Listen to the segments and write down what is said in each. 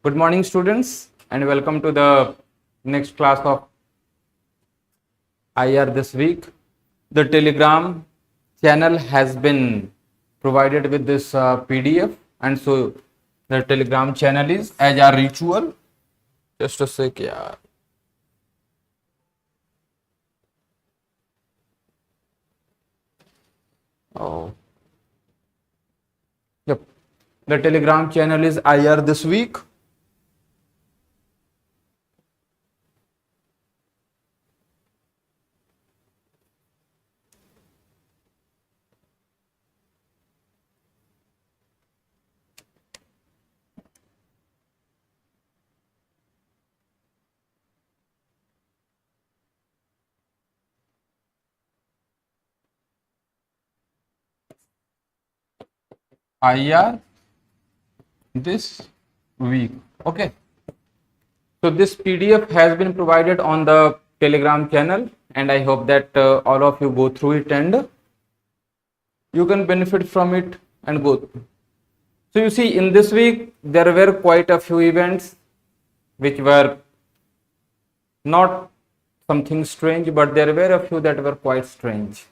Good morning, students, and welcome to the next class of IR this week. The Telegram channel has been provided with this PDF, and so the Telegram channel is as our ritual. Just a sec, yeah. Oh, yep. The Telegram channel is IR this week. IR this week. Okay. So this PDF has been provided on the Telegram channel, and I hope that all of you go through it and you can benefit from it and go through. So you see, in this week there were quite a few events which were not something strange, but there were a few that were quite strange.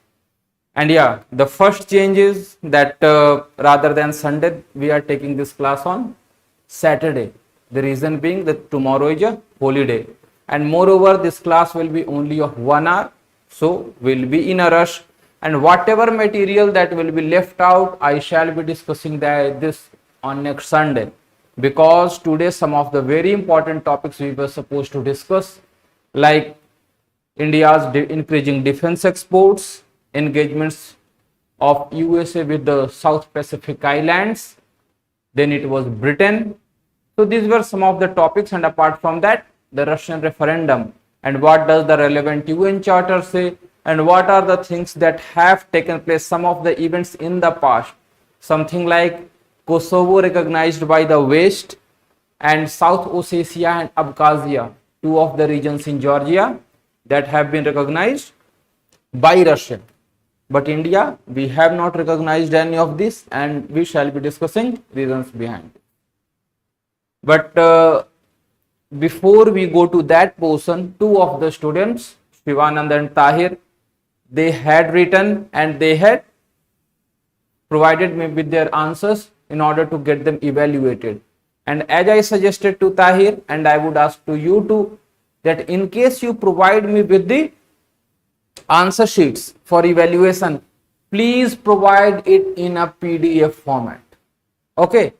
And yeah, the first change is that rather than Sunday, we are taking this class on Saturday. The reason being that tomorrow is a holiday, and moreover this class will be only of 1 hour, so we'll be in a rush, and whatever material that will be left out, I shall be discussing this on next Sunday, because today some of the very important topics we were supposed to discuss, like India's increasing defense exports, engagements of USA with the South Pacific Islands, then it was Britain. So these were some of the topics, and apart from that, the Russian referendum, and what does the relevant UN charter say, and what are the things that have taken place, some of the events in the past, something like Kosovo recognized by the West, and South Ossetia and Abkhazia, two of the regions in Georgia that have been recognized by Russia. But India, we have not recognized any of this, and we shall be discussing reasons behind it. But before we go to that portion, two of the students, Shivanand and Tahir, they had written and they had provided me with their answers in order to get them evaluated. And as I suggested to Tahir, and I would ask to you too, that in case you provide me with the answer sheets for evaluation, please provide it in a PDF format. Okay,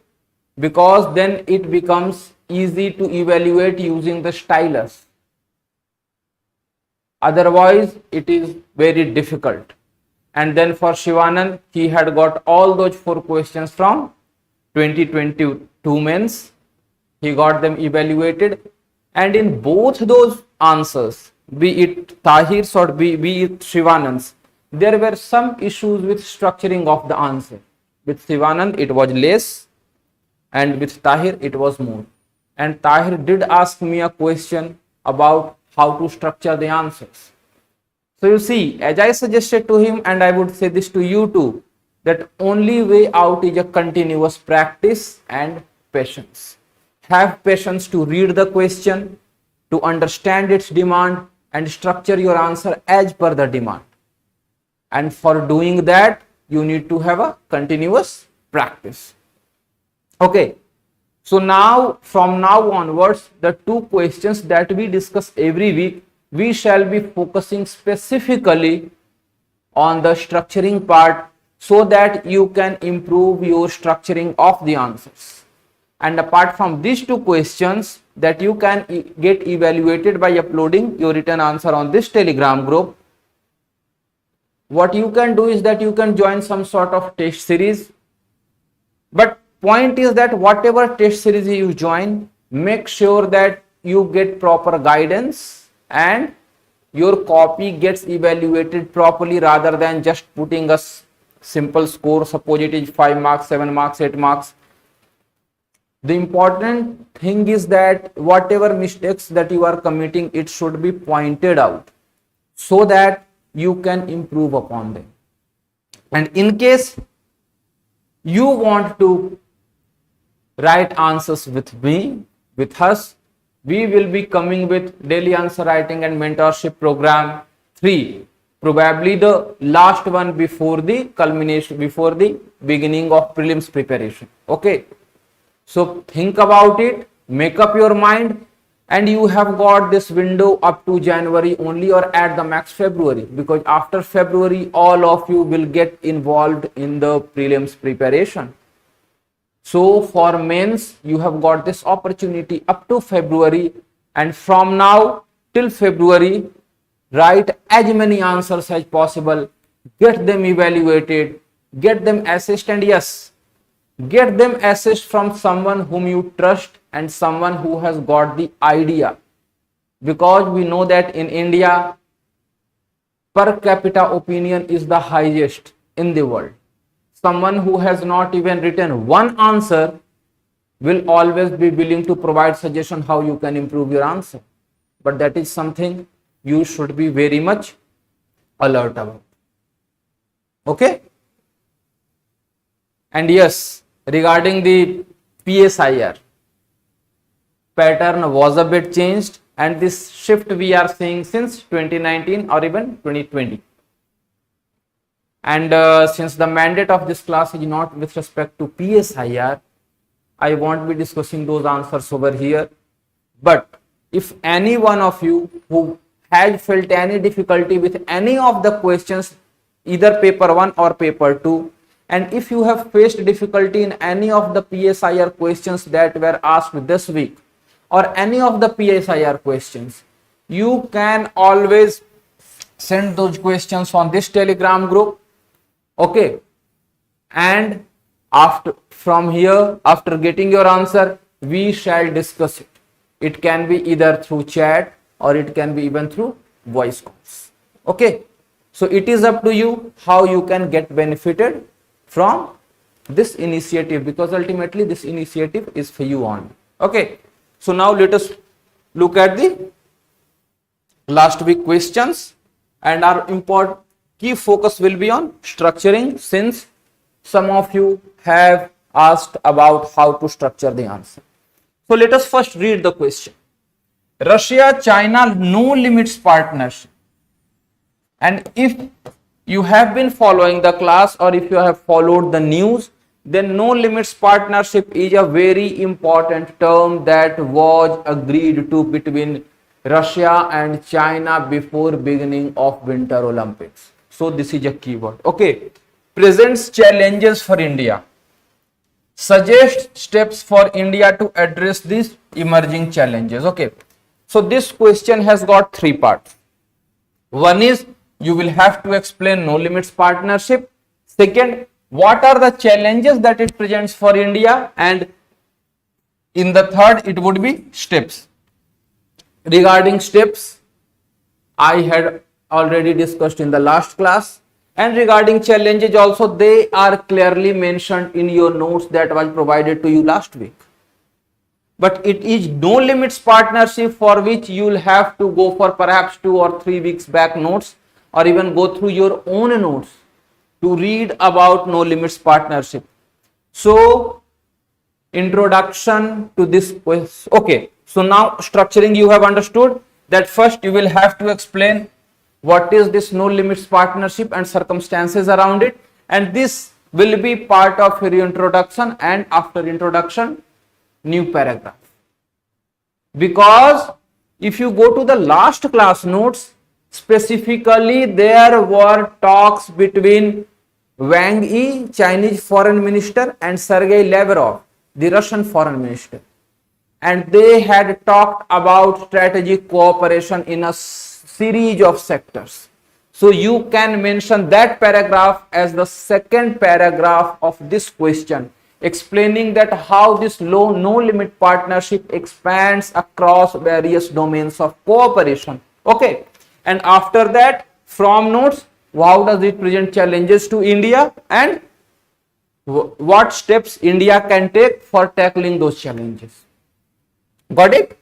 because then it becomes easy to evaluate using the stylus. Otherwise, it is very difficult. And then for Shivanand, he had got all those 4 questions from 2022 mains. He got them evaluated, and in both those answers, be it Tahir's or be it Shivanand's, there were some issues with structuring of the answer. With Shivanand, it was less, and with Tahir, it was more. And Tahir did ask me a question about how to structure the answers. So you see, as I suggested to him, and I would say this to you too, that only way out is a continuous practice and patience. Have patience to read the question, to understand its demand, and structure your answer as per the demand. And for doing that, you need to have a continuous practice. Okay, so now from now onwards, the 2 questions that we discuss every week, we shall be focusing specifically on the structuring part, so that you can improve your structuring of the answers. And apart from these 2 questions that you can get evaluated by uploading your written answer on this Telegram group, what you can do is that you can join some sort of test series. But point is that whatever test series you join, make sure that you get proper guidance and your copy gets evaluated properly, rather than just putting a simple score, suppose it is 5 marks, 7 marks, 8 marks. The important thing is that whatever mistakes that you are committing, it should be pointed out so that you can improve upon them. And in case you want to write answers with me, with us. We will be coming with daily answer writing and mentorship program 3, probably the last one before the culmination, before the beginning of prelims preparation. Okay, so think about it, make up your mind, and you have got this window up to January only, or at the max February, because after February all of you will get involved in the prelims preparation. So for mains you have got this opportunity up to February, and from now till February write as many answers as possible, get them evaluated, get them assessed, and yes, get them assessed from someone whom you trust and someone who has got the idea, because we know that in India per capita opinion is the highest in the world. Someone who has not even written one answer will always be willing to provide suggestion how you can improve your answer, but that is something you should be very much alert about. Okay, and yes, regarding the PSIR pattern was a bit changed, and this shift we are seeing since 2019 or even 2020. And since the mandate of this class is not with respect to PSIR, I won't be discussing those answers over here. But if any one of you who had felt any difficulty with any of the questions, either paper 1 or paper 2, and if you have faced difficulty in any of the PSIR questions that were asked this week, or any of the PSIR questions, you can always send those questions on this Telegram group. Okay, and from here, after getting your answer, we shall discuss it. It can be either through chat or it can be even through voice calls. Okay, so it is up to you how you can get benefited from this initiative, because ultimately this initiative is for you only. Okay, so now let us look at the last week questions, and our important key focus will be on structuring, since some of you have asked about how to structure the answer. So let us first read the question. Russia-China no limits partnership. And if you have been following the class, or if you have followed the news, then no limits partnership is a very important term that was agreed to between Russia and China before beginning of Winter Olympics. So this is a keyword. Okay, presents challenges for India, suggest steps for India to address these emerging challenges. Okay, so this question has got 3 parts. One is you will have to explain no limits partnership. Second, what are the challenges that it presents for India, and in the third it would be steps. Regarding steps, I had already discussed in the last class, and regarding challenges also, they are clearly mentioned in your notes that was provided to you last week. But it is no limits partnership for which you will have to go for perhaps 2 or 3 weeks back notes, or even go through your own notes to read about no limits partnership. So introduction to this question. Okay, so now structuring you have understood that first you will have to explain what is this no limits partnership and circumstances around it, and this will be part of your introduction, and after introduction new paragraph. Because if you go to the last class notes, specifically there were talks between Wang Yi, Chinese foreign minister, and Sergei Lavrov, the Russian foreign minister, and they had talked about strategic cooperation in a series of sectors. So you can mention that paragraph as the second paragraph of this question, explaining that how this no limit partnership expands across various domains of cooperation. Okay, and after that from notes, how does it present challenges to India, and what steps India can take for tackling those challenges. Got it?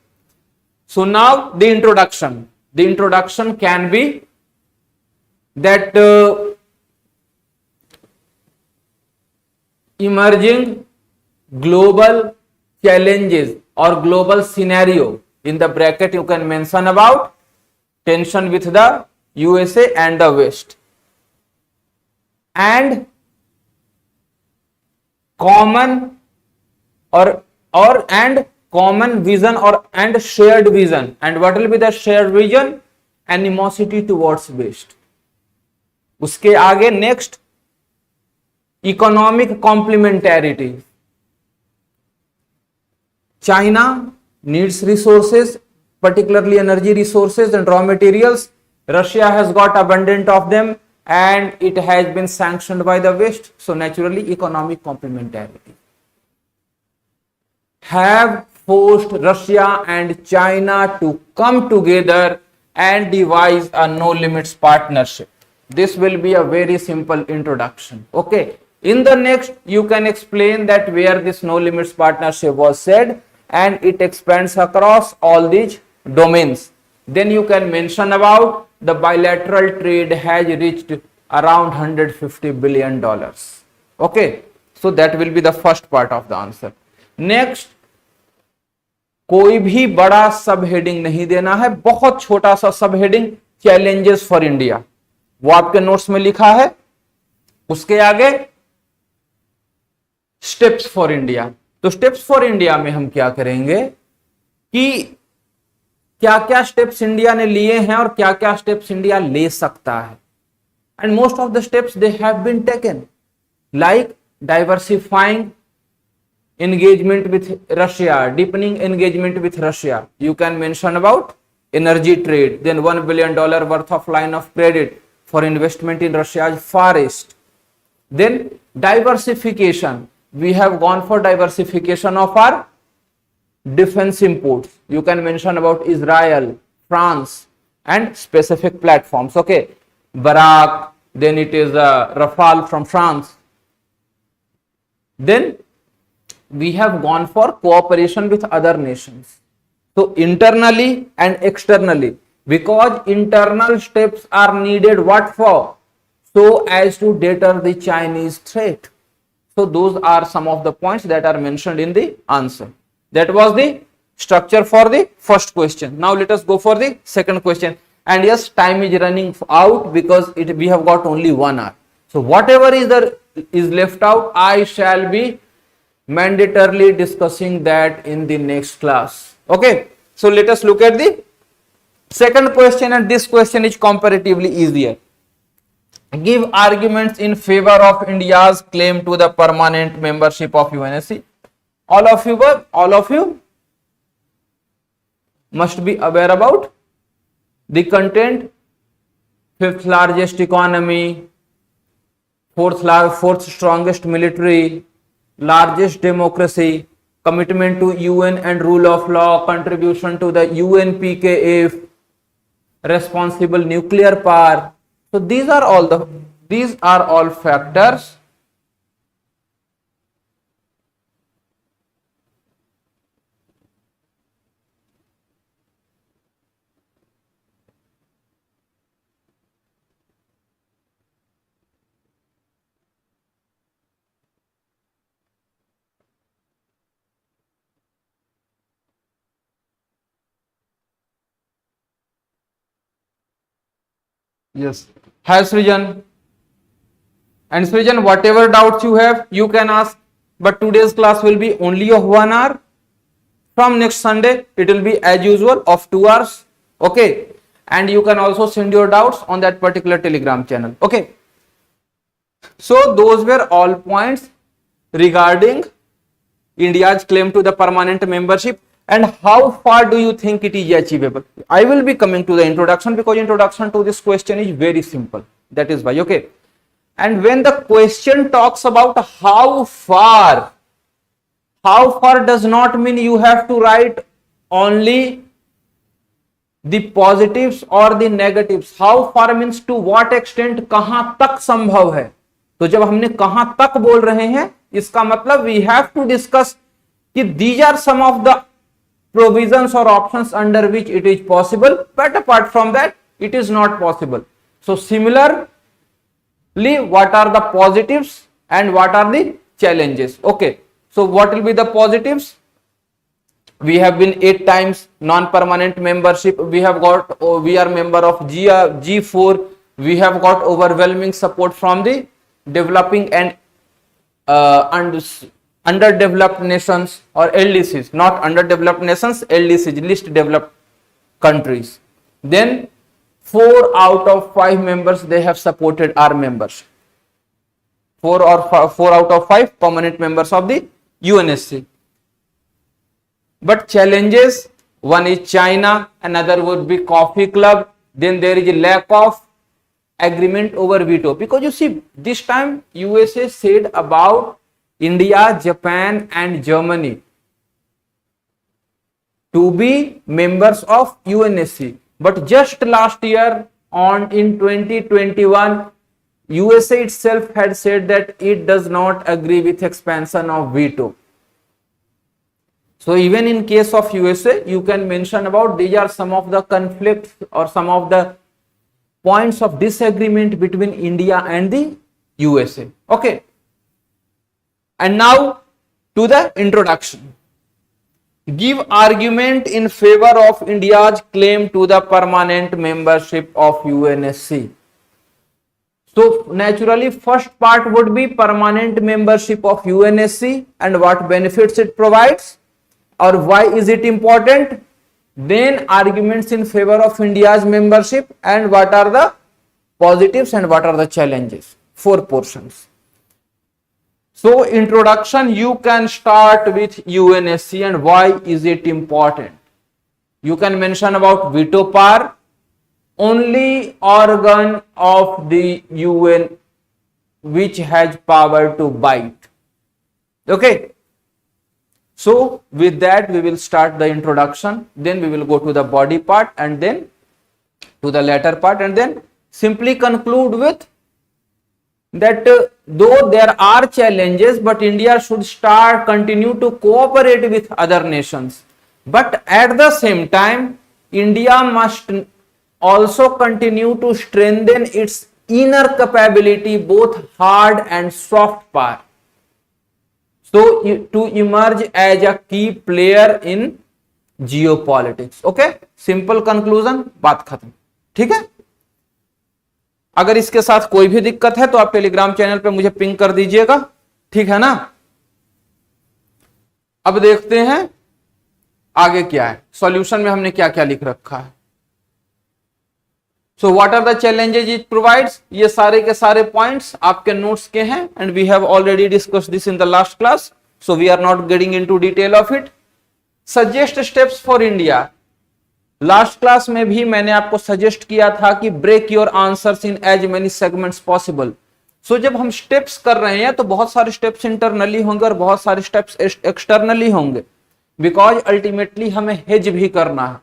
So now the introduction. The introduction can be that emerging global challenges or global scenario. In the bracket you can mention about tension with the USA and the West, and common and common vision or and shared vision. And what will be the shared vision? Animosity towards West. उसके आगे next economic complementarity. China needs resources, particularly energy resources and raw materials. Russia has got abundant of them and it has been sanctioned by the West. So naturally economic complementarity have forced Russia and China to come together and devise a no limits partnership. This will be a very simple introduction. Okay. In the next, you can explain that where this no limits partnership was said, and it expands across all these domains. Then you can mention about the bilateral trade has reached around $150 billion. Okay. So that will be the first part of the answer. Next, कोई भी बड़ा सब heading नहीं देना है, बहुत छोटा सा सब हेडिंग, चैलेंजेस फॉर इंडिया, वो आपके नोट्स में लिखा है. उसके आगे स्टेप्स फॉर इंडिया. तो स्टेप्स फॉर इंडिया में हम क्या करेंगे कि क्या क्या स्टेप्स इंडिया ने लिए हैं और क्या क्या स्टेप्स इंडिया ले सकता है. And most of the steps they have been taken, like diversifying engagement with Russia, deepening engagement with Russia. You can mention about energy trade, then $1 billion worth of line of credit for investment in Russia's Far East. Then diversification. We have gone for diversification of our defense imports. You can mention about Israel, France, and specific platforms. Okay, Barak, then it is Rafale from France. Then we have gone for cooperation with other nations. So internally and externally, because internal steps are needed what for? So as to deter the Chinese threat. So those are some of the points that are mentioned in the answer. That was the structure for the first question. Now let us go for the second question. And yes, time is running out because we have got only 1 hour. So whatever is left out, I shall be mandatorily discussing that in the next class. Okay, so let us look at the second question, and this question is comparatively easier. Give arguments in favor of India's claim to the permanent membership of UNSC. All of you must be aware about the content. 5th largest economy, 4th strongest military, largest democracy, commitment to UN and rule of law, contribution to the UNPKF, responsible nuclear power. So these are all factors Yes. Has Srijan? And Srijan, whatever doubts you have, you can ask. But today's class will be only of 1 hour. From next Sunday, it will be as usual of 2 hours. Okay. And you can also send your doubts on that particular Telegram channel. Okay. So those were all points regarding India's claim to the permanent membership. And how far do you think it is achievable? I will be coming to the introduction because introduction to this question is very simple. That is why. Okay. And when the question talks about how far does not mean you have to write only the positives or the negatives. How far means to what extent, कहां तक संभव है. तो जब हमने कहां तक बोल रहे हैं, इसका मतलब we have to discuss कि these are some of the provisions or options under which it is possible, but apart from that it is not possible. So similarly, what are the positives and what are the challenges? Okay, so what will be the positives? We have been 8 times non-permanent membership. We have got, we are member of G4. We have got overwhelming support from the developing and underdeveloped nations, or LDCs, not underdeveloped nations, LDCs, least developed countries. Then 4 out of 5 members, they have supported our membership. 4 out of 5 permanent members of the UNSC. But challenges, one is China, another would be Coffee Club, then there is a lack of agreement over veto. Because you see, this time USA said about India, Japan and Germany to be members of UNSC. But just last year, in 2021, USA itself had said that it does not agree with expansion of veto. So even in case of USA, you can mention about these are some of the conflicts or some of the points of disagreement between India and the USA. Okay. And now to the introduction. Give argument in favor of India's claim to the permanent membership of UNSC. So naturally, first part would be permanent membership of UNSC and what benefits it provides, or why is it important. Then arguments in favor of India's membership and what are the positives and what are the challenges. 4 portions. So introduction, you can start with UNSC and why is it important. You can mention about veto power, only organ of the UN which has power to bite. Okay. So with that we will start the introduction, then we will go to the body part and then to the latter part, and then simply conclude with that though there are challenges, but India should continue to cooperate with other nations. But at the same time, India must also continue to strengthen its inner capability, both hard and soft power. So to emerge as a key player in geopolitics. Okay, simple conclusion, बात खत्म. ठीक है. अगर इसके साथ कोई भी दिक्कत है तो आप टेलीग्राम चैनल पे मुझे पिंग कर दीजिएगा. ठीक है ना. अब देखते हैं आगे क्या है. सॉल्यूशन में हमने क्या क्या लिख रखा है. So what are the challenges it provides. ये सारे के सारे पॉइंट्स आपके नोट्स के हैं and we have already discuss this in the last class, so we are not getting into detail of it. Suggest steps for India. Last class में भी मैंने आपको सजेस्ट किया था कि break your answers in as many segments possible. So जब हम steps कर रहे हैं तो बहुत सारे स्टेप्स इंटरनली होंगे और बहुत सारे स्टेप्स एक्सटर्नली होंगे, बिकॉज अल्टीमेटली हमें हेज भी करना है.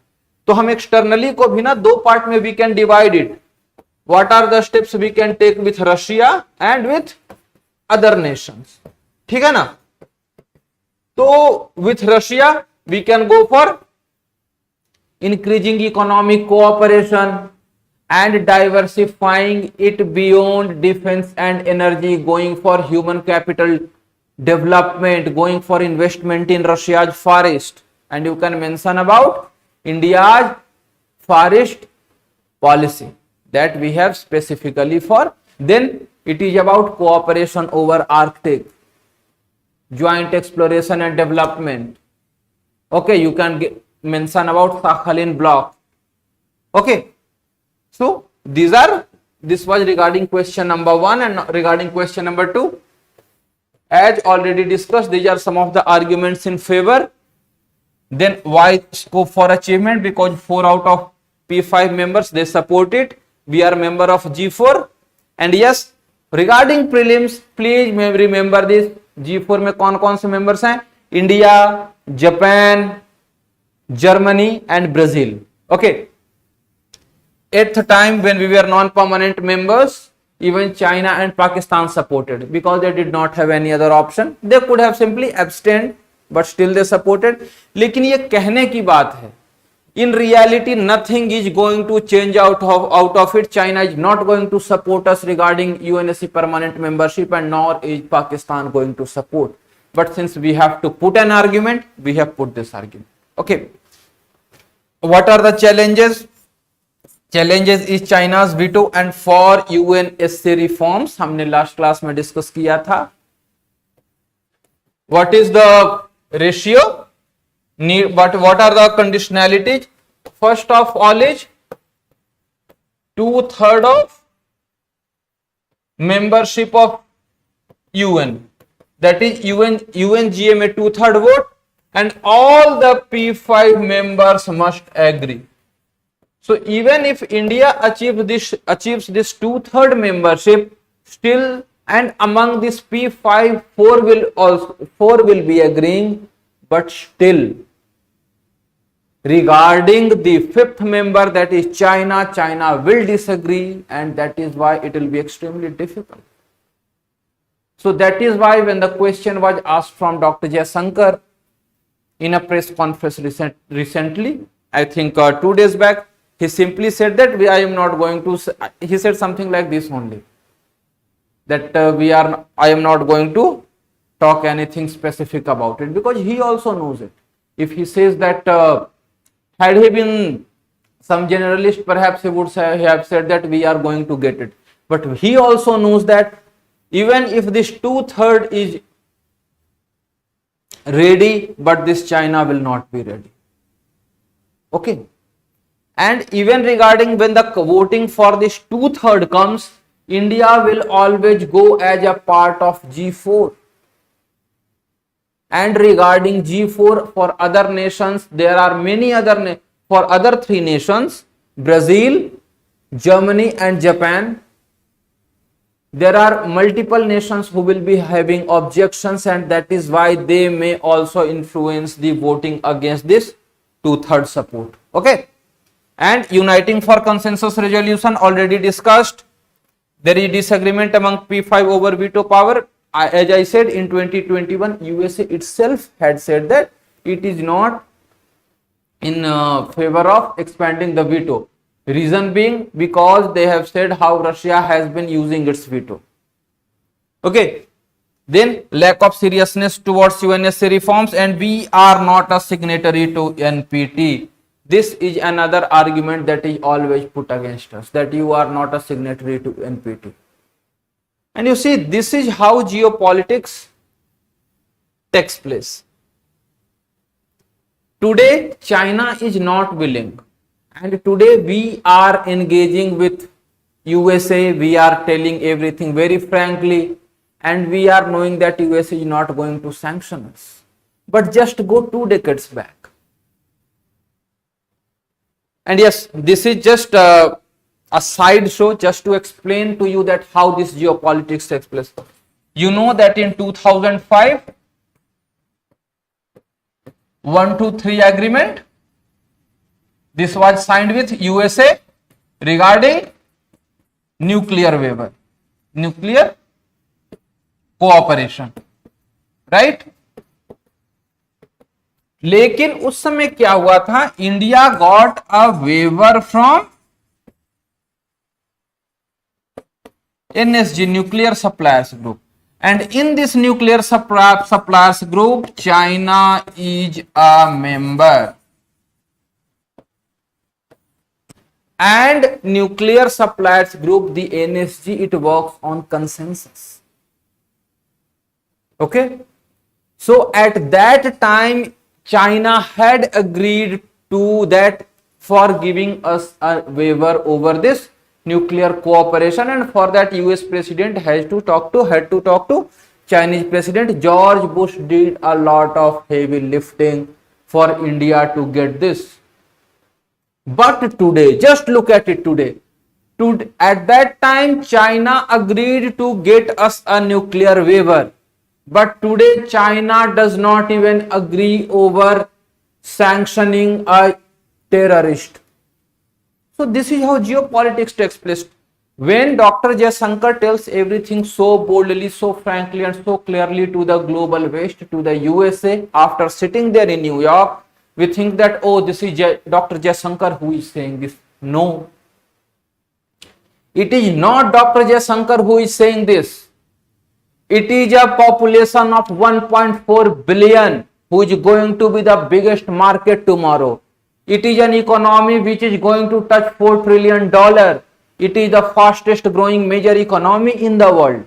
तो हम एक्सटर्नली को भी ना 2 पार्ट में we can divide it. What are the steps we can take with Russia and with other nations. ठीक है ना. तो with Russia we can go for increasing economic cooperation and diversifying it beyond defense and energy, going for human capital development, going for investment in Russia's forest, and you can mention about India's forest policy that we have specifically for. Then it is about cooperation over Arctic, joint exploration and development. Okay, you can mention about Sakhalin block. Okay, so this was regarding question number 1, and regarding question number 2, as already discussed, these are some of the arguments in favor. Then why scope for achievement, because 4 out of P5 members they support it. We are member of G4, and yes, regarding prelims, please remember this. G4 में कौन कौन से members हैं? India, Japan, Germany and Brazil. Okay. At the time when we were non-permanent members, even China and Pakistan supported, because they did not have any other option. They could have simply abstained, but still they supported. लेकिन ये कहने की बात है. In reality, nothing is going to change out of it. China is not going to support us regarding UNSC permanent membership, and nor is Pakistan going to support. But since we have to put an argument, we have put this argument. Okay. What are the challenges? Challenges is China's veto and for UNSC reforms. हमने last class में discuss किया था. What is the ratio? What are the conditionalities? First of all is 2/3 of membership of UN. That is UNGA में 2/3 vote and all the P5 members must agree. So even if India achieves this 2/3 membership, still and among this P5 four will be agreeing, but still regarding the fifth member, that is China will disagree, and that is why it will be extremely difficult. So that is why when the question was asked from Dr. Jaishankar in a press conference recently, I think 2 days back, he simply said that I am not going to, he said something like this only, that I am not going to talk anything specific about it, because he also knows it. If he says that, had he been some generalist, perhaps he would have said that we are going to get it. But he also knows that even if this 2/3 is ready, but this China will not be ready. Okay. And even regarding when the voting for this 2/3 comes, India will always go as a part of G4. And regarding G4 for other nations, there are many other, for other 3 nations, Brazil, Germany and Japan, there are multiple nations who will be having objections, and that is why they may also influence the voting against this 2/3 support. Okay. And uniting for consensus resolution, already discussed. There is disagreement among P5 over veto power. As I said, in 2021, USA itself had said that it is not in favor of expanding the veto. Reason being, because they have said how Russia has been using its veto. Okay. Then lack of seriousness towards UNSC reforms, and we are not a signatory to NPT. This is another argument that is always put against us, that you are not a signatory to NPT. And you see, this is how geopolitics takes place. Today, China is not willing, and today we are engaging with USA. We are telling everything very frankly, and we are knowing that USA is not going to sanction us. But just go 2 decades back. And yes, this is just a side show, just to explain to you that how this geopolitics takes place. You know that in 2005, 123 agreement, this was signed with USA regarding nuclear waiver, nuclear cooperation, right? लेकिन उस समय क्या हुआ था, India got a waiver from NSG, nuclear suppliers group, and in this nuclear suppliers group, China is a member, and nuclear suppliers group, the NSG, it works on consensus. Okay. So at that time, China had agreed to that for giving us a waiver over this nuclear cooperation, and for that US president had to talk to Chinese president. George Bush did a lot of heavy lifting for India to get this. But today, just look at it today. At that time, China agreed to get us a nuclear waiver. But today, China does not even agree over sanctioning a terrorist. So this is how geopolitics takes place. When Dr. Jaishankar tells everything so boldly, so frankly and so clearly to the global west, to the USA, after sitting there in New York, we think that, oh, this is Dr. Jaishankar who is saying this. No. It is not Dr. Jaishankar who is saying this. It is a population of 1.4 billion. who is going to be the biggest market tomorrow. It is an economy which is going to touch $4 trillion. It is the fastest growing major economy in the world.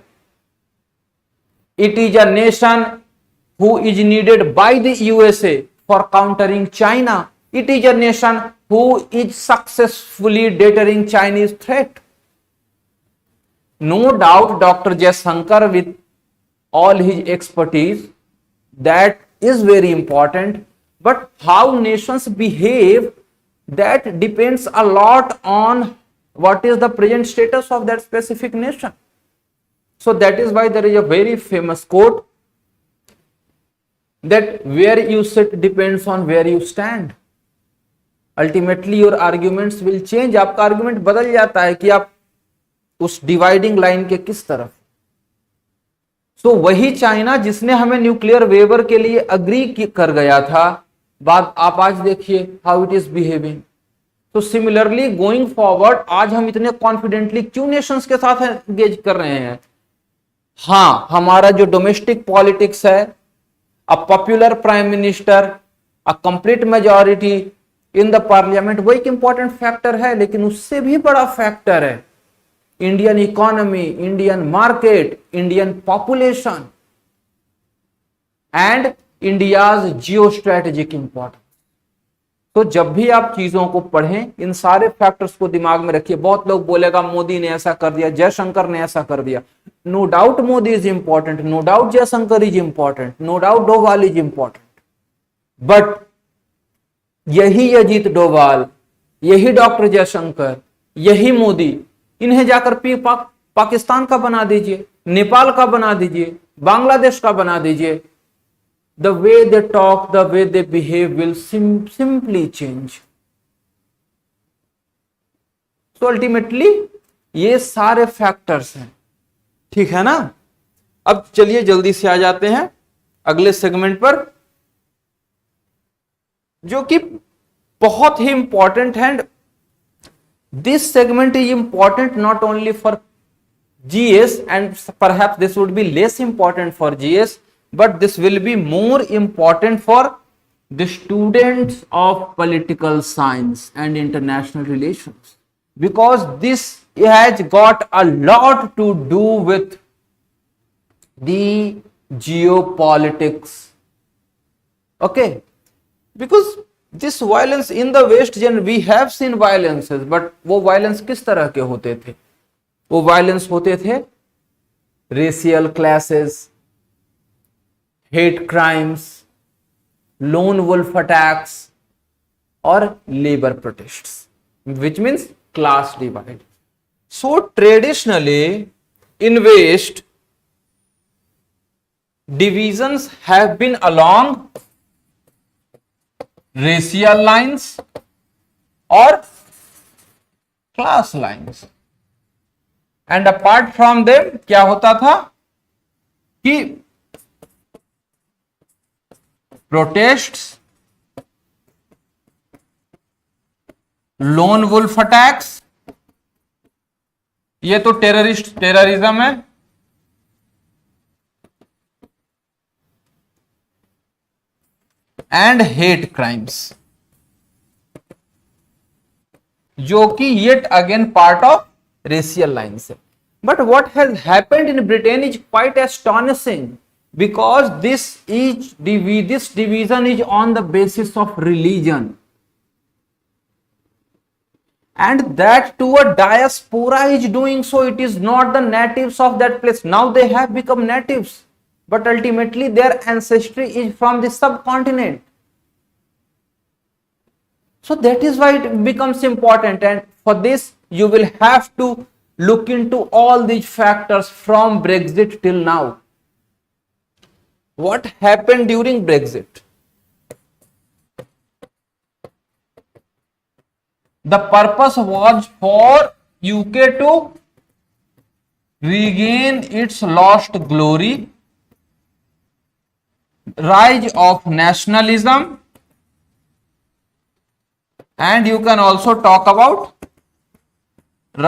It is a nation who is needed by the USA for countering China. It is a nation who is successfully deterring Chinese threat. No doubt Dr. Jaishankar, with all his expertise, that is very important, but how nations behave, that depends a lot on what is the present status of that specific nation. So that is why there is a very famous quote that where you sit depends on where you stand. Ultimately your arguments will change. आपका argument बदल जाता है कि आप उस dividing line के किस तरफ. सो वही चाइना जिसने हमें न्यूक्लियर वेवर के लिए अग्री कर गया था, बात आप आज देखिए हाउ इट इज बिहेविंग. तो सिमिलरली गोइंग फॉरवर्ड आज हम इतने कॉन्फिडेंटली क्यों नेशंस के साथ एंगेज कर रहे हैं. हाँ, हमारा जो डोमेस्टिक पॉलिटिक्स है, a popular prime minister, a complete majority in the parliament, वो एक इंपॉर्टेंट फैक्टर है, लेकिन उससे भी बड़ा फैक्टर है Indian economy, Indian market, Indian population and India's geo strategic importance. तो जब भी आप चीजों को पढ़ें, इन सारे फैक्टर्स को दिमाग में रखिए. बहुत लोग बोलेगा मोदी ने ऐसा कर दिया, जयशंकर ने ऐसा कर दिया. No doubt Modi is important, no doubt Jaishankar is important, no doubt Doval is important, but यही अजीत डोभाल, यही डॉक्टर जयशंकर, यही मोदी, इन्हें जाकर पाकिस्तान का बना दीजिए, नेपाल का बना दीजिए, बांग्लादेश का बना दीजिए. The way they talk, the way they behave will simply change. So ultimately ये सारे फैक्टर्स हैं. ठीक है ना. अब चलिए जल्दी से आ जाते हैं अगले सेगमेंट पर, जो कि बहुत ही इंपॉर्टेंट है. This segment is important not only for GS, and perhaps this would be less important for GS, but this will be more important for the students of political science and international relations, because this has got a lot to do with the geopolitics. Okay, because this violence in the West, we have seen violences, but वो violence किस तरह के होते थे? वो violence होते थे racial clashes, hate crimes, lone wolf attacks और labor protests, which means class divide. So traditionally in West, divisions have been along racial lines or class lines, and apart from them क्या होता था कि protests, lone wolf attacks, ये तो terrorism है, and hate crimes, जो कि yet again part of racial lines है. But what has happened in Britain is quite astonishing, because this division is on the basis of religion, and that too a diaspora is doing so. It is not the natives of that place. Now they have become natives, but ultimately their ancestry is from the subcontinent. So that is why it becomes important, and for this you will have to look into all these factors from Brexit till now. What happened during Brexit? The purpose was for UK to regain its lost glory, rise of nationalism, and you can also talk about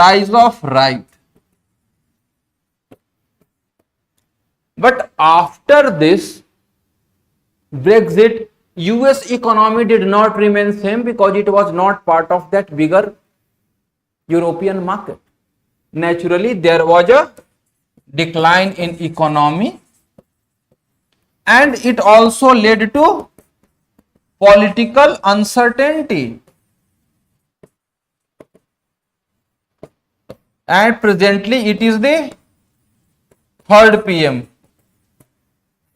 rise of right. But after this, Brexit, US economy did not remain same because it was not part of that bigger European market. Naturally, there was a decline in economy, and it also led to political uncertainty. And presently, it is the third PM,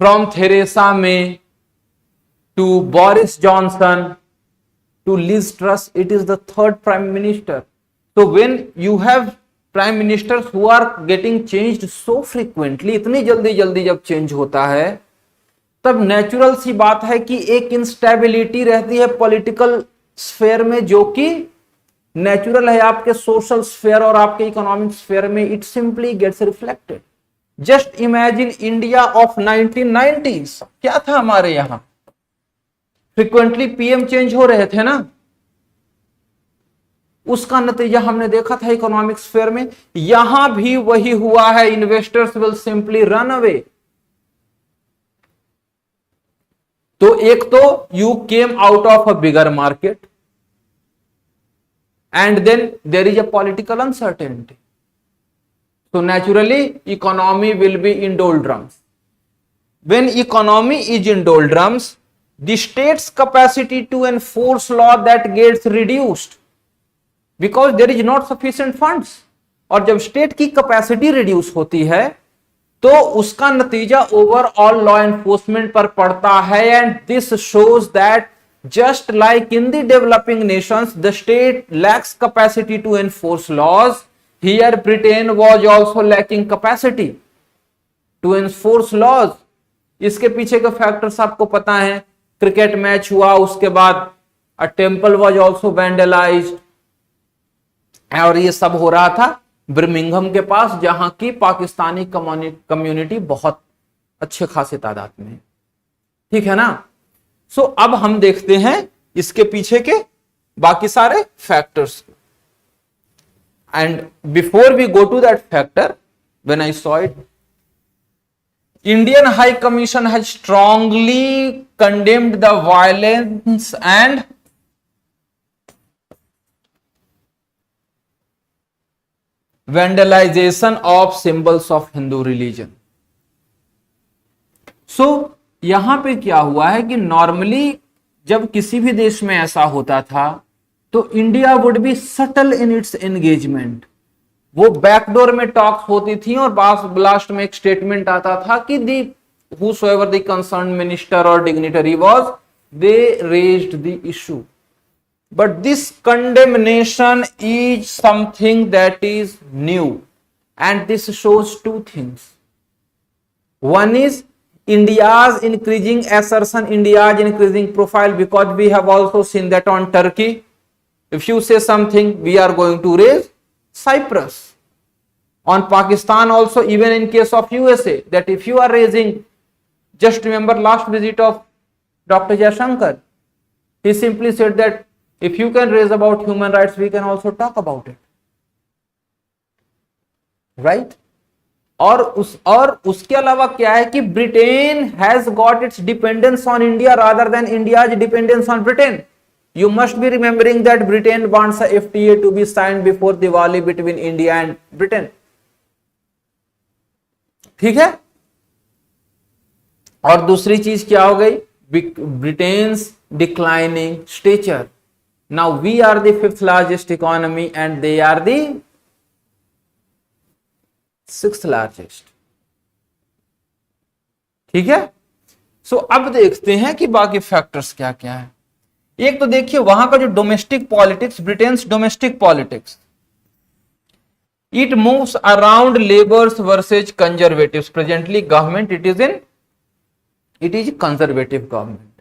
from Theresa May to Boris Johnson to Liz Truss. It is the third Prime Minister. So when you have Prime Ministers who are getting changed so frequently, इतनी जल्दी जल्दी जब change होता है, तब natural सी बात है कि एक इंस्टेबिलिटी रहती है पॉलिटिकल स्फेयर में, जो कि नेचुरल है आपके सोशल स्फेयर और आपके इकोनॉमिक स्फेयर में. It simply gets reflected. Just imagine India of 1990s. क्या था हमारे यहां? फ्रिक्वेंटली पीएम चेंज हो रहे थे ना. उसका नतीजा हमने देखा था इकोनॉमिक स्फेयर में. यहां भी वही हुआ है. Investors will simply run away. तो एक तो you came out of a bigger market, and then there is a political uncertainty. So naturally economy will be in doldrums. When economy is in doldrums, the state's capacity to enforce law that gets reduced because there is not sufficient funds. और जब state की capacity reduce होती है तो उसका नतीजा overall law enforcement पर पड़ता है. And this shows that just like in the developing nations, the state lacks capacity to enforce laws. Here Britain was also lacking capacity to enforce laws. इसके पीछे के फैक्टर्स आपको पता है. क्रिकेट मैच हुआ, उसके बाद a temple was also vandalized, और ये सब हो रहा था बर्मिंघम के पास, जहां की पाकिस्तानी कम्युनिटी बहुत अच्छे खासे तादाद में. ठीक है ना. सो अब हम देखते हैं इसके पीछे के बाकी सारे factors. And before we go to that factor, when I saw it, Indian high commission has strongly condemned the violence and vandalisation of symbols of Hindu religion. So यहां पे क्या हुआ है कि नॉर्मली जब किसी भी देश में ऐसा होता था तो India would be subtle in its engagement. वो बैकडोर में टॉक्स होती थी और लास्ट में एक स्टेटमेंट आता था कि दी whosoever the concerned minister or dignitary was, they raised the issue. But this condemnation is something that is new, and this shows two things. One is India's increasing assertion, India's increasing profile, because we have also seen that on Turkey, if you say something, we are going to raise Cyprus. On Pakistan also, even in case of USA, that if you are raising, just remember last visit of Dr. Jaishankar, he simply said that if you can raise about human rights, we can also talk about it. Right? और उसके अलावा क्या है कि Britain has got its dependence on India rather than India's dependence on Britain. You must be remembering that Britain wants a FTA to be signed before Diwali between India and Britain. ठीक है. और दूसरी चीज क्या हो गई? Britain's declining stature. Now we are the 5th largest economy and they are the 6th largest. ठीक है. सो अब देखते हैं कि बाकी फैक्टर्स क्या क्या है. एक तो देखिए वहां का जो domestic politics, Britain's domestic politics, it moves around labours versus conservatives. Presently government it is conservative government.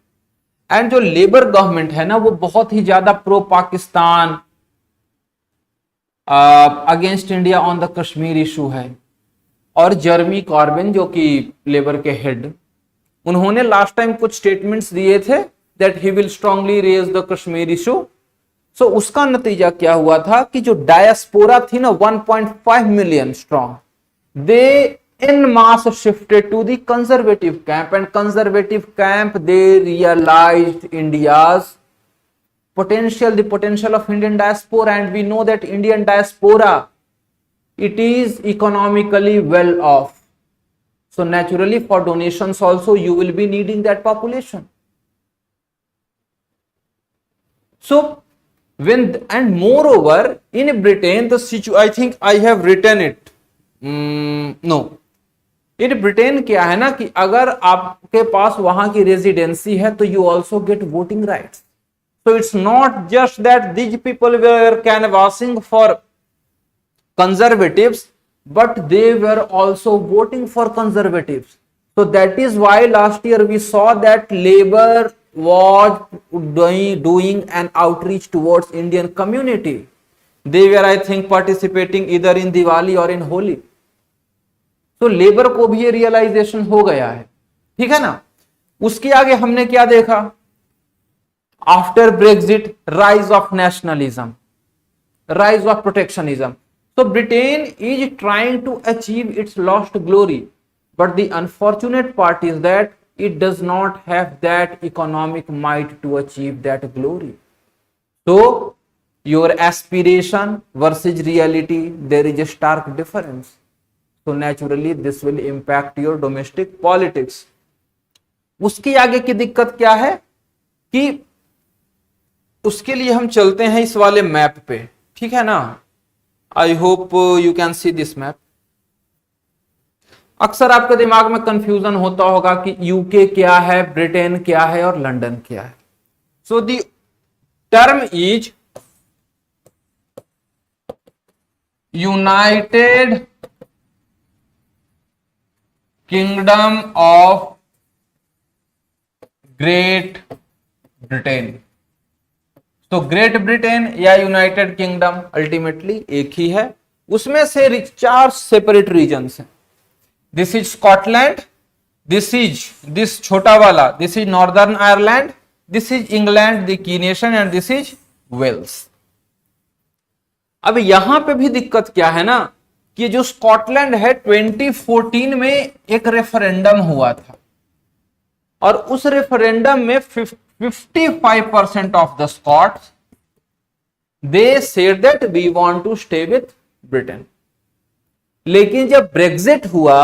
And जो लेबर गवर्नमेंट है ना, वो बहुत ही ज्यादा pro Pakistan, against India on the Kashmir issue है. और जर्मी कॉर्बिन जो कि लेबर के हेड, उन्होंने लास्ट टाइम कुछ स्टेटमेंट्स दिए थे that he will strongly raise the Kashmir issue. So उसका नतीजा क्या हुआ था कि जो डायस्पोरा थी ना 1.5 million strong, they in mass shifted to the conservative camp, and conservative camp, they realized India's potential, the potential of Indian diaspora, and we know that Indian diaspora, it is economically well off. So naturally for donations also you will be needing that population. So when, and moreover in Britain the situation, I think I have written it, no, in Britain क्या है ना कि अगर आपके पास वहां की residency है तो you also get voting rights. So it's not just that these people were canvassing for conservatives, but they were also voting for conservatives. So that is why last year we saw that Labour was doing an outreach towards Indian community. They were, I think, participating either in Diwali or in Holi. So Labour को भी ये realization हो गया है, ठीक है ना. उसके आगे हमने क्या देखा? After Brexit, rise of nationalism, rise of protectionism. So Britain is trying to achieve its lost glory, but the unfortunate part is that it does not have that economic might to achieve that glory. So your aspiration versus reality, there is a stark difference. So naturally this will impact your domestic politics. उसके आगे की दिक्कत क्या है कि उसके लिए हम चलते हैं इस वाले मैप पे, ठीक है ना. I hope you can see this map. अक्सर आपके दिमाग में कंफ्यूजन होता होगा कि यूके क्या है, ब्रिटेन क्या है और लंदन क्या है. So the term is United Kingdom of Great Britain. तो ग्रेट ब्रिटेन या यूनाइटेड किंगडम अल्टीमेटली एक ही है. उसमें से 4 सेपरेट रीजन्स हैं. दिस इज स्कॉटलैंड, दिस छोटा वाला, this is Northern Ireland, this is England the key nation, and this is Wales. अब यहां पे भी दिक्कत क्या है ना कि जो स्कॉटलैंड है 2014 में एक रेफरेंडम हुआ था और उस रेफरेंडम में 55% of the Scots, they said that we want to stay with Britain. लेकिन जब ब्रेक्जिट हुआ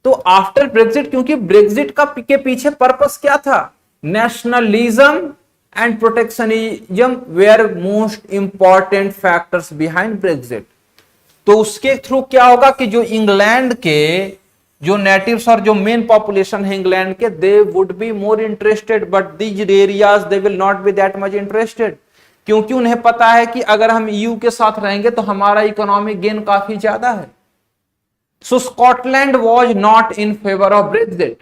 तो आफ्टर ब्रेक्जिट, क्योंकि ब्रेक्जिट का के पीछे पर्पस क्या था, nationalism and protectionism were most important factors behind Brexit. तो उसके थ्रू क्या होगा कि जो इंग्लैंड के जो नेटिव्स और जो मेन पॉपुलेशन है इंग्लैंड के, they would be more interested, but these areas they will not B that much interested, क्योंकि उन्हें पता है कि अगर हम ईयू के साथ रहेंगे तो हमारा इकोनॉमिक गेन काफी ज्यादा है. So Scotland was not in favour of Brexit,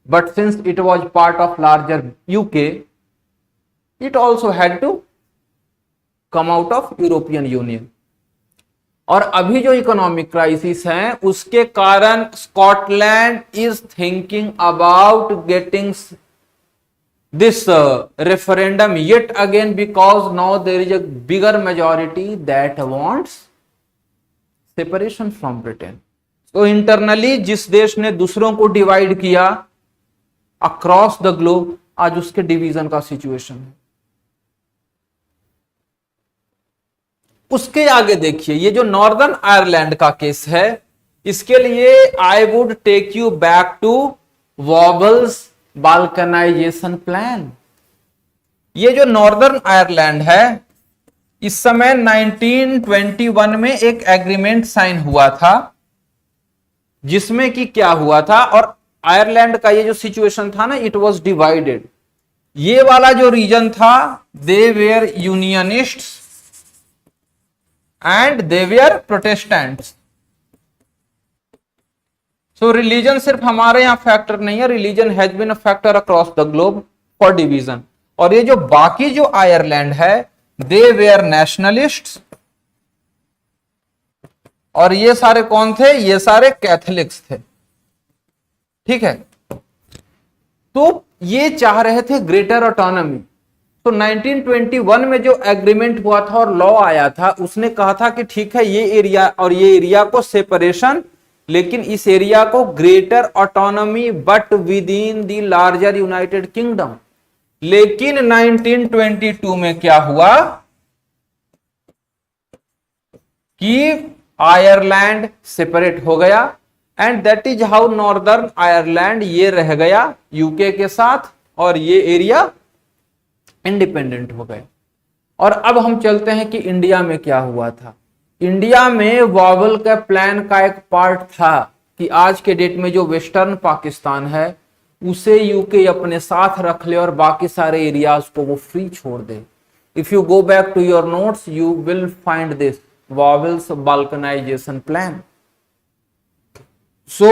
but since it was part of larger UK, it also had to come out of European Union. और अभी जो इकोनॉमिक क्राइसिस है उसके कारण Scotland is thinking about getting this referendum yet again, because now there is a bigger majority that wants separation from Britain. तो internally जिस देश ने दूसरों को डिवाइड किया अक्रॉस द ग्लोब, आज उसके डिवीजन का सिचुएशन है. उसके आगे देखिए ये जो नॉर्दर्न आयरलैंड का केस है, इसके लिए I would take you back to Wavell's balkanisation plan. ये जो नॉर्दर्न आयरलैंड है, इस समय 1921 में एक एग्रीमेंट साइन हुआ था जिसमें कि क्या हुआ था, और आयरलैंड का ये जो सिचुएशन था ना, इट वाज डिवाइडेड. ये वाला जो रीजन था, दे where यूनियनिस्ट्स and they were Protestants. So religion सिर्फ हमारे यहां फैक्टर नहीं है, religion has been a factor across the globe for division. और ये जो बाकी जो आयरलैंड है, they were nationalists, और ये सारे कौन थे, ये सारे कैथोलिक्स थे, ठीक है. तो ये चाह रहे थे ग्रेटर ऑटोनॉमी. तो 1921 में जो एग्रीमेंट हुआ था और लॉ आया था, उसने कहा था कि ठीक है ये एरिया और ये एरिया को सेपरेशन लेकिन इस एरिया को greater autonomy but with in the larger United kingdom. लेकिन 1922 में क्या हुआ कि आयरलैंड सेपरेट हो गया and that is how northern Ireland ये रह गया यूके के साथ और ये एरिया इंडिपेंडेंट हो गए। और अब हम चलते हैं कि इंडिया में क्या हुआ था। इंडिया में वॉवल का प्लान का एक पार्ट था कि आज के डेट में जो वेस्टर्न पाकिस्तान है उसे यूके अपने साथ रख ले और बाकी सारे एरियाज को वो फ्री छोड़ दे। If you go back to your notes you will find this vowels balkanization plan. So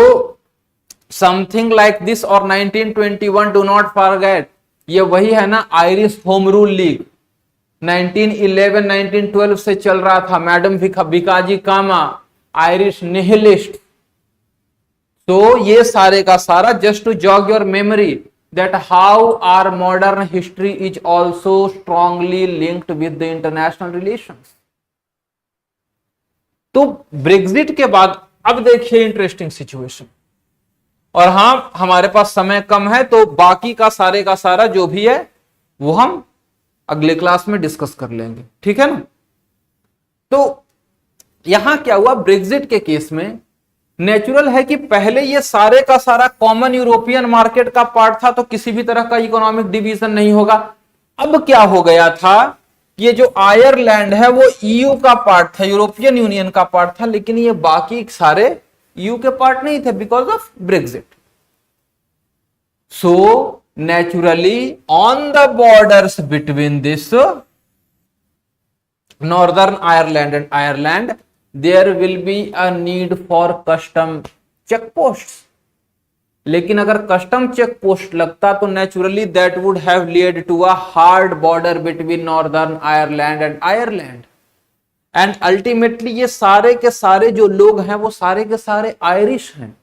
something like this और 1921 डू नॉट फॉरगेट, ये वही है ना आयरिश होम रूल लीग 1911-1912 से चल रहा था। Madam Bhikaji Cama Irish nihilist. तो ये सारे का सारा just to jog your memory that how are modern history is also strongly linked with the international relations. तो ब्रेक्जिट के बाद अब देखिए इंटरेस्टिंग सिचुएशन। और हाँ हमारे पास समय कम है तो बाकी का सारा जो भी है वो हम अगले क्लास में डिस्कस कर लेंगे, ठीक है ना। तो यहां क्या हुआ ब्रेक्जिट के केस में, नेचुरल है कि पहले ये सारे का सारा कॉमन यूरोपियन मार्केट का पार्ट था तो किसी भी तरह का इकोनॉमिक डिवीजन नहीं होगा। अब क्या हो गया था, ये जो आयरलैंड है वो ईयू का पार्ट था, यूरोपियन यूनियन का पार्ट था, लेकिन ये बाकी सारे ईयू के पार्ट नहीं थे because of Brexit. So naturally on the borders between this northern Ireland and Ireland there will be a need for custom check posts। लेकिन अगर कस्टम चेक पोस्ट लगता तो naturally that would have lead to a hard border between Northern Ireland and Ireland and ultimately ये सारे के सारे जो लोग हैं वो सारे के सारे आयरिश हैं।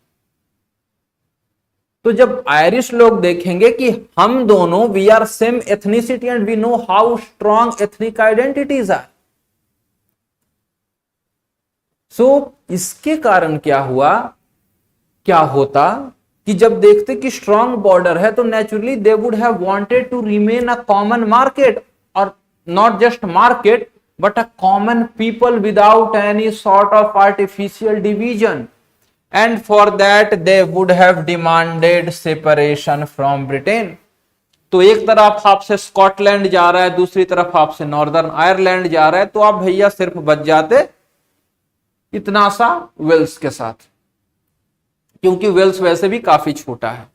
तो जब आयरिश लोग देखेंगे कि हम दोनों we are same ethnicity and we know how strong ethnic identities are, so इसके कारण क्या हुआ, क्या होता कि जब देखते कि स्ट्रॉन्ग बॉर्डर है तो naturally they would have wanted to remain a common market और not just market but a common people without any sort of artificial division. And for that they would have demanded separation from Britain। तो एक तरफ आपसे Scotland जा रहा है, दूसरी तरफ आपसे नॉर्दर्न आयरलैंड जा रहा है, तो आप भैया सिर्फ बच जाते इतना सा वेल्स के साथ, क्योंकि वेल्स वैसे भी काफी छोटा है।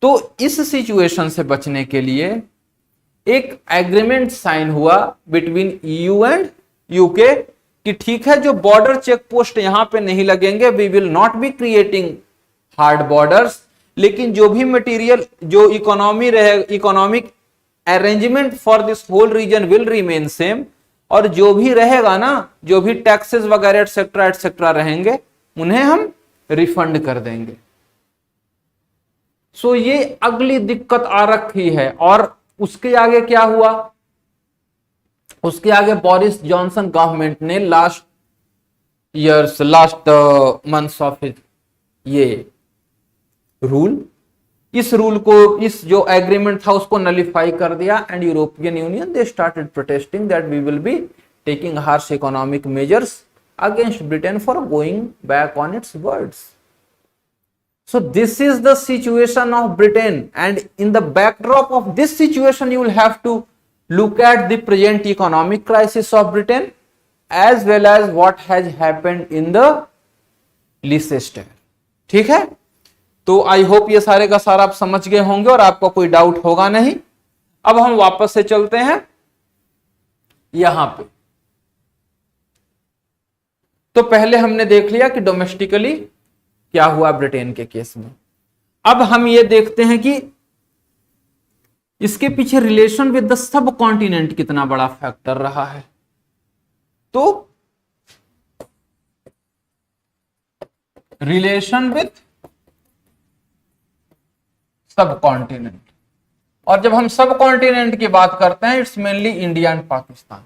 तो इस सिचुएशन से बचने के लिए एक एग्रीमेंट साइन हुआ बिटवीन ईयू एंड यूके कि ठीक है जो बॉर्डर चेक पोस्ट यहां पे नहीं लगेंगे, we will not be creating hard borders, लेकिन जो भी मटेरियल जो इकोनॉमी रहे economic arrangement for this whole region will remain same, और जो भी रहेगा ना जो भी टैक्सेस वगैरह एटसेट्रा रहेंगे उन्हें हम रिफंड कर देंगे। सो ये अगली दिक्कत आ रखी है। और उसके आगे क्या हुआ, उसके आगे बोरिस जॉनसन गवर्नमेंट ने लास्ट मंथ्स ऑफ ये रूल, इस रूल को, इस जो एग्रीमेंट था उसको नलिफाई कर दिया and European Union they started protesting that we will be taking harsh economic measures against Britain for going back on its words. So this is the situation of Britain, and in the backdrop of this situation you will have to look at the present economic crisis of Britain as well as what has happened in the Leicester। ठीक है, तो I hope ये सारे का सारा आप समझ गए होंगे और आपको कोई डाउट होगा नहीं। अब हम वापस से चलते हैं यहां पे। तो पहले हमने देख लिया कि डोमेस्टिकली क्या हुआ ब्रिटेन के केस में। अब हम ये देखते हैं कि इसके पीछे relation with the sub continent कितना बड़ा फैक्टर रहा है। तो रिलेशन विद सब कॉन्टिनेंट, और जब हम सब कॉन्टिनेंट की बात करते हैं it's mainly India and Pakistan.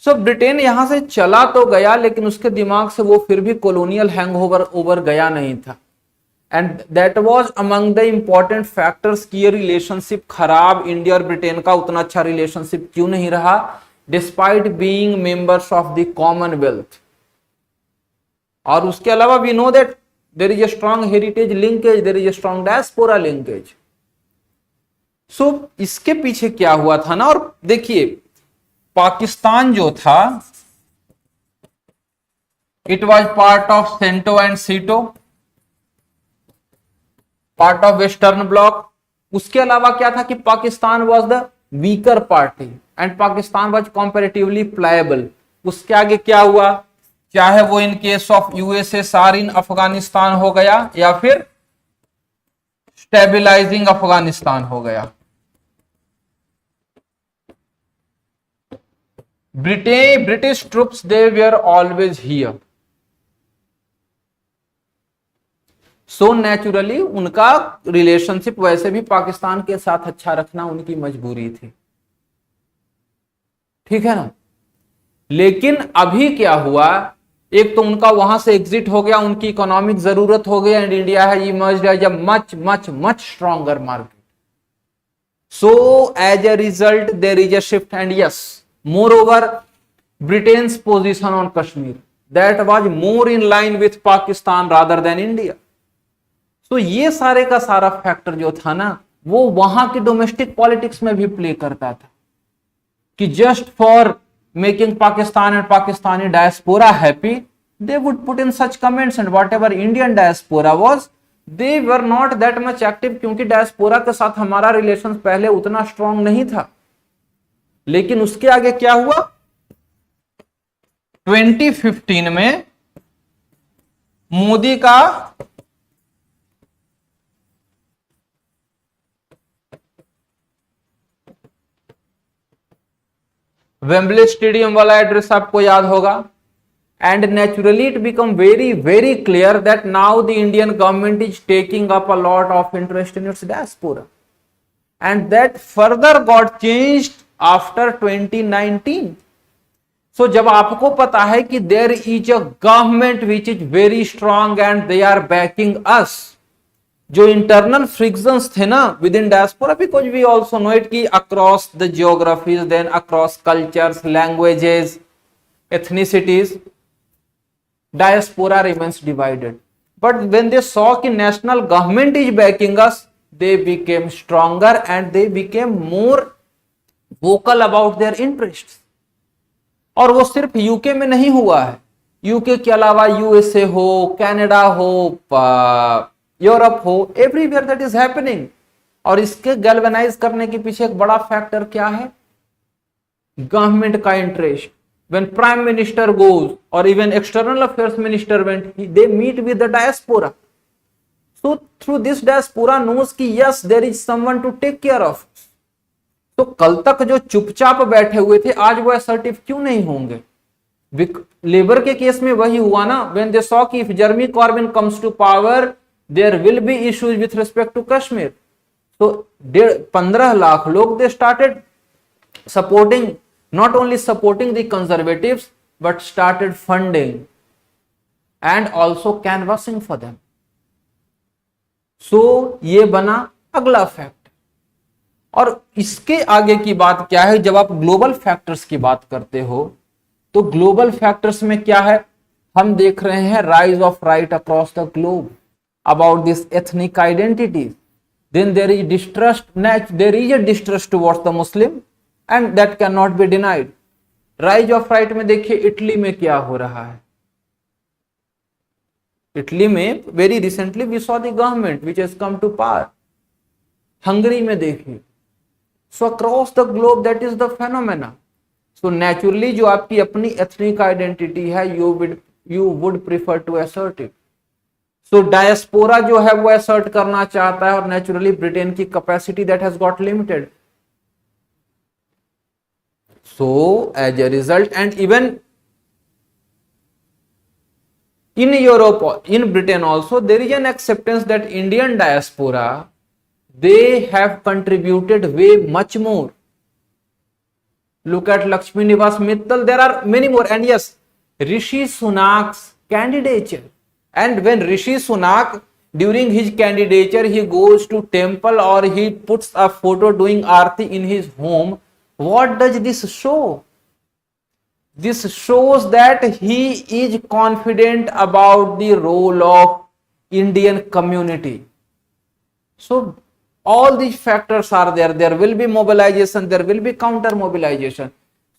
So Britain यहां से चला तो गया, लेकिन उसके दिमाग से वो फिर भी कॉलोनियल हैंगओवर गया नहीं था। And that was among the important factors कि ये रिलेशनशिप खराब, इंडिया और ब्रिटेन का उतना अच्छा रिलेशनशिप क्यों नहीं रहा, despite being members of the Commonwealth. और उसके अलावा we know that there is a strong heritage linkage, there is a strong diaspora linkage. So इसके पीछे क्या हुआ था ना, और देखिए पाकिस्तान जो था, it was part of CENTO and SEATO, part of western bloc. उसके अलावा क्या था कि Pakistan was the weaker party and Pakistan was comparatively pliable. उसके आगे क्या हुआ, चाहे वो in case of USSR in Afghanistan हो गया या फिर स्टेबलाइजिंग अफगानिस्तान हो गया। British troops they were always here. So naturally उनका रिलेशनशिप वैसे भी पाकिस्तान के साथ अच्छा रखना उनकी मजबूरी थी, ठीक है ना। लेकिन अभी क्या हुआ, एक तो उनका वहां से एग्जिट हो गया, उनकी इकोनॉमिक जरूरत हो गई, and India has emerged as a much much much stronger market. So as a result there is a shift, and yes moreover Britain's position on Kashmir that was more in line with Pakistan rather than India. तो ये सारे का सारा factor जो था ना, वो वहां की डोमेस्टिक पॉलिटिक्स में भी प्ले करता था कि just for making Pakistan and Pakistani diaspora happy they would put in such comments, and what ever Indian diaspora was they were not that much active, क्योंकि डायस्पोरा के साथ हमारा रिलेशन पहले उतना स्ट्रांग नहीं था। लेकिन उसके आगे क्या हुआ, 2015 में मोदी का वेम्बले स्टेडियम वाला एड्रेस आपको याद होगा, and naturally it become very very clear that now the Indian government is taking up a lot of interest in its diaspora, and that further got changed after 2019। So जब आपको पता है कि there is a government which is very strong and they are backing us, जो internal frictions थे ना within diaspora, because we also know it कि across the geographies, then across cultures, languages, ethnicities, diaspora remains divided. But when they saw कि national government is backing us, they became stronger and they became more vocal about their interest. और वो सिर्फ UK में नहीं हुआ है, UK के अलावा यूएसए हो, कनाडा हो, यूरोप हो, एवरीवेयर दैट इज हैपनिंग। और इसके गैल्वेनाइज करने के पीछे एक बड़ा फैक्टर क्या है, गवर्नमेंट का interest. When prime minister goes और even external affairs minister went, they meet with the diaspora. So through this diaspora knows कि yes there is someone to take care of. तो कल तक जो चुपचाप बैठे हुए थे, आज वो असर्टिव क्यों नहीं होंगे। लेबर के केस में वही हुआ ना, व्हेन दे सॉ कि if Jeremy Corbyn comes to power there will be issues with respect to Kashmir. तो 15 लाख लोग they started supporting, not only supporting the conservatives but started funding and also canvassing for them. So ये बना अगला fact. और इसके आगे की बात क्या है, जब आप ग्लोबल फैक्टर्स की बात करते हो तो ग्लोबल फैक्टर्स में क्या है, हम देख रहे हैं rise of right across the globe about this ethnic identity. Then there is distrust, there is a distrust towards the Muslim and that can not be denied. Rise of right में देखिए Italy में क्या हो रहा है, Italy में very recently we saw the government which has come to power. Hungary में देखिए। So across the globe that is the phenomena. So naturally जो आपकी अपनी एथनिक आइडेंटिटी है, you would prefer to assert it. So diaspora जो है वो assert करना चाहता है, और नेचुरली ब्रिटेन की capacity that has got limited. So as a result, and even in Europe, in Britain also, there is an acceptance that Indian diaspora, they have contributed way much more Look at Lakshmi Nivas Mittal. There are many more. And yes, Rishi Sunak's candidature. And when Rishi Sunak, during his candidature, he goes to temple or he puts a photo doing aarti in his home, what does this show? This shows that he is confident about the role of Indian community. So all these factors are there. There will be mobilization, there will be counter mobilization.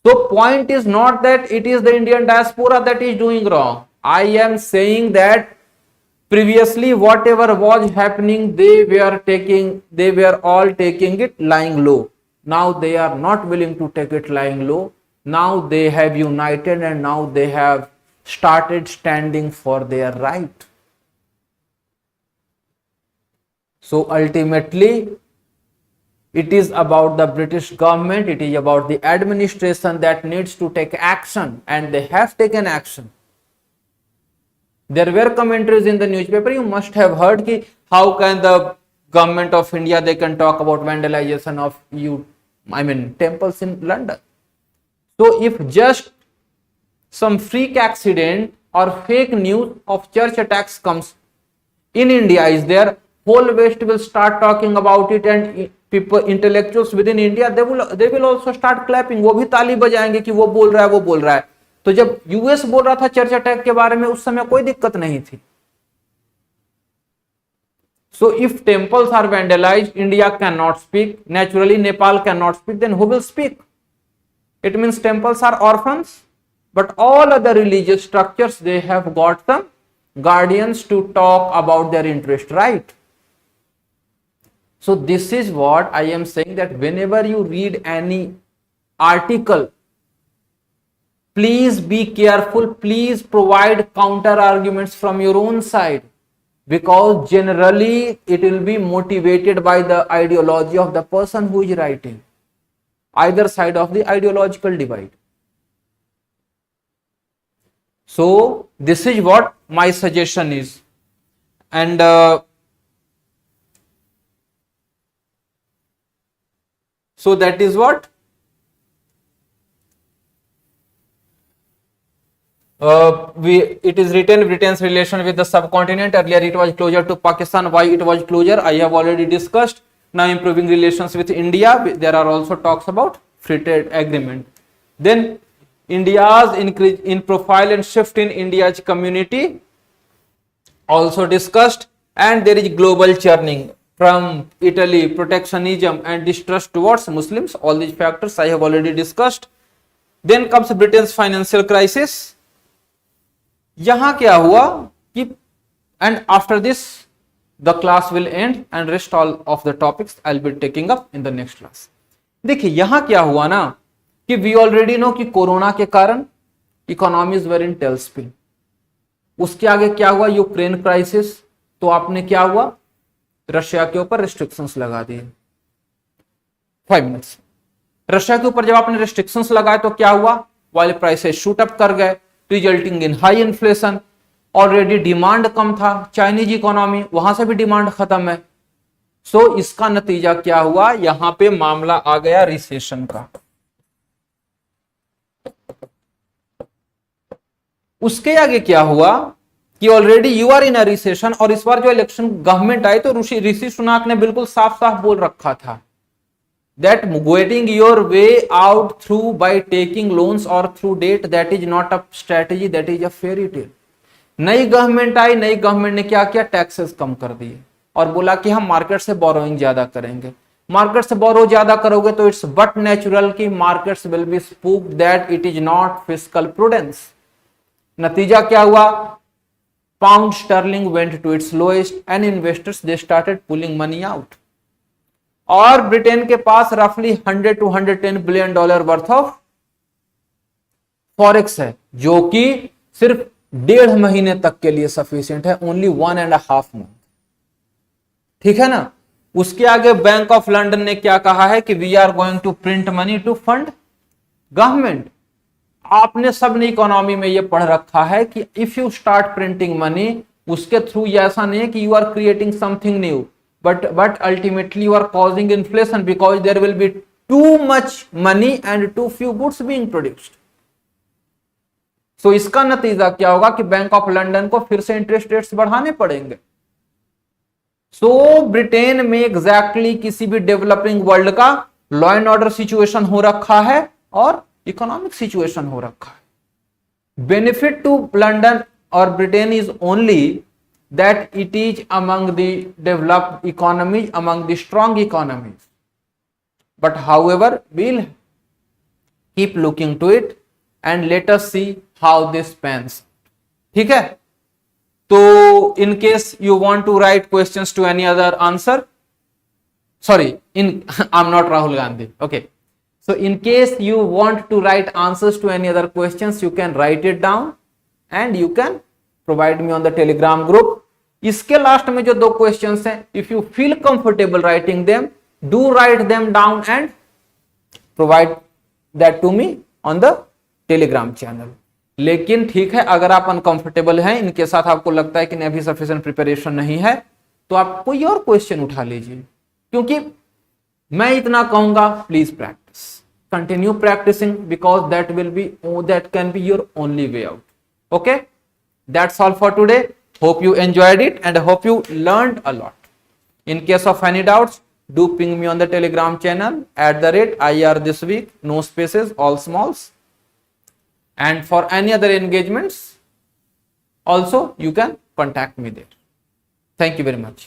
So point is not that it is the Indian diaspora that is doing wrong. I am saying that previously whatever was happening, they were all taking it lying low. Now they are not willing to take it lying low. Now they have united and now they have started standing for their right. So ultimately, it is about the British government, it is about the administration that needs to take action, and they have taken action. There were commentaries in the newspaper, you must have heard ki how can the government of India, they can talk about vandalization of temples in London. So if just some freak accident or fake news of church attacks comes in India is there, whole West will start talking about it, and people, intellectuals within India, they will also start clapping. वो भी ताली बजाएंगे कि वो बोल रहा है. तो जब यूएस बोल रहा था चर्च अटैक के बारे में, उस समय कोई दिक्कत नहीं थी. So if temples are vandalized, India cannot speak. Naturally, Nepal cannot speak. Then who will speak? It means temples are orphans. But all other religious structures, they have got some guardians to talk about their interest, right? So this is what I am saying, that whenever you read any article, please be careful. Please provide counter arguments from your own side, because generally it will be motivated by the ideology of the person who is writing, either side of the ideological divide. So this is what my suggestion is. And so that is what it is written. Britain's relation with the subcontinent. Earlier it was closer to Pakistan. Why it was closer, I have already discussed. Now improving relations with India. There are also talks about free trade agreement. Then India's increase in profile and shift in India's community also discussed. And there is global churning from Italy, protectionism and distrust towards Muslims. All these factors I have already discussed. Then comes Britain's financial crisis. यहाँ क्या हुआ कि, and after this the class will end and rest all of the topics I'll be taking up in the next class. देखिए यहाँ क्या हुआ ना कि we already know कि कोरोना के कारण economies were in tailspin. उसके आगे क्या हुआ, यूक्रेन क्राइसिस. तो आपने क्या हुआ, रशिया के ऊपर रिस्ट्रिक्शंस लगा दिए. 5 मिनट्स. रशिया के ऊपर जब आपने रिस्ट्रिक्शंस लगाए तो क्या हुआ, ऑयल प्राइसेस शूट अप कर गए, resulting in high inflation. Already demand कम था, चाइनीज इकोनॉमी, वहां से भी डिमांड खत्म है. सो इसका नतीजा क्या हुआ, यहां पे मामला आ गया रिसेशन का. उसके आगे क्या हुआ कि already you are in a recession. और इस बार जो इलेक्शन गवर्नमेंट आई तो ऋषि सुनाक ने बिल्कुल साफ साफ बोल रखा था that getting your way out through by taking loans or through debt, that is not a strategy, that is a fairy tale. नई गवर्नमेंट आई, नई गवर्नमेंट ने क्या किया, टैक्सेस कम कर दिए और बोला कि हम मार्केट से बोरोइंग ज्यादा करेंगे. मार्केट से बोरो ज्यादा करोगे तो इट्स बट नेचुरल कि markets will be spooked that it is not fiscal prudence. नतीजा क्या हुआ, pound sterling went to its lowest and investors they started pulling money out. और ब्रिटेन के पास रफली 100 to 110 billion dollar worth of forex है, जो कि सिर्फ 1.5 महीने तक के लिए सफिशिएंट है, ओनली 1.5 मंथ. ठीक है ना. उसके आगे बैंक ऑफ लंदन ने क्या कहा है कि we are going to print money to fund government. आपने सबने इकोनॉमी में ये पढ़ रखा है कि if you start printing money, उसके थ्रू ये ऐसा नहीं है कि you are creating something new, but ultimately you are causing inflation, because there will be too much money and too few goods being produced. So इसका नतीजा क्या होगा कि बैंक ऑफ लंदन को फिर से इंटरेस्ट रेट्स बढ़ाने पड़ेंगे. सो ब्रिटेन में एग्जैक्टली किसी भी डेवलपिंग वर्ल्ड का लॉ एंड ऑर्डर सिचुएशन हो रखा है और इकोनॉमिक सिचुएशन हो रखा है. बेनिफिट टू लंदन और Britain is only that it is among the developed economies, among the strong economies. But however we'll keep looking to it and let us see how this pans. ठीक है. तो in case you want to write questions to any other answer, sorry, I'm not Rahul Gandhi. Okay. So in case you want to write answers to any other questions, you can write it down and you can provide me on the Telegram group. इसके last में जो 2 questions हैं, if you feel comfortable writing them, do write them down and provide that to me on the Telegram channel. लेकिन ठीक है, अगर आप uncomfortable हैं इनके साथ, आपको लगता है कि नहीं अभी सफिशिएंट प्रिपरेशन नहीं है, तो आप कोई और क्वेश्चन उठा लीजिए. क्योंकि मैं इतना कहूंगा, please practise, continue practising, because that can be your only way out. Okay, that's all for today. Hope you enjoyed it and hope you learned a lot. In case of any doubts, do ping me on the Telegram channel @IR this week, no spaces, all smalls. And for any other engagements, also you can contact me there. Thank you very much.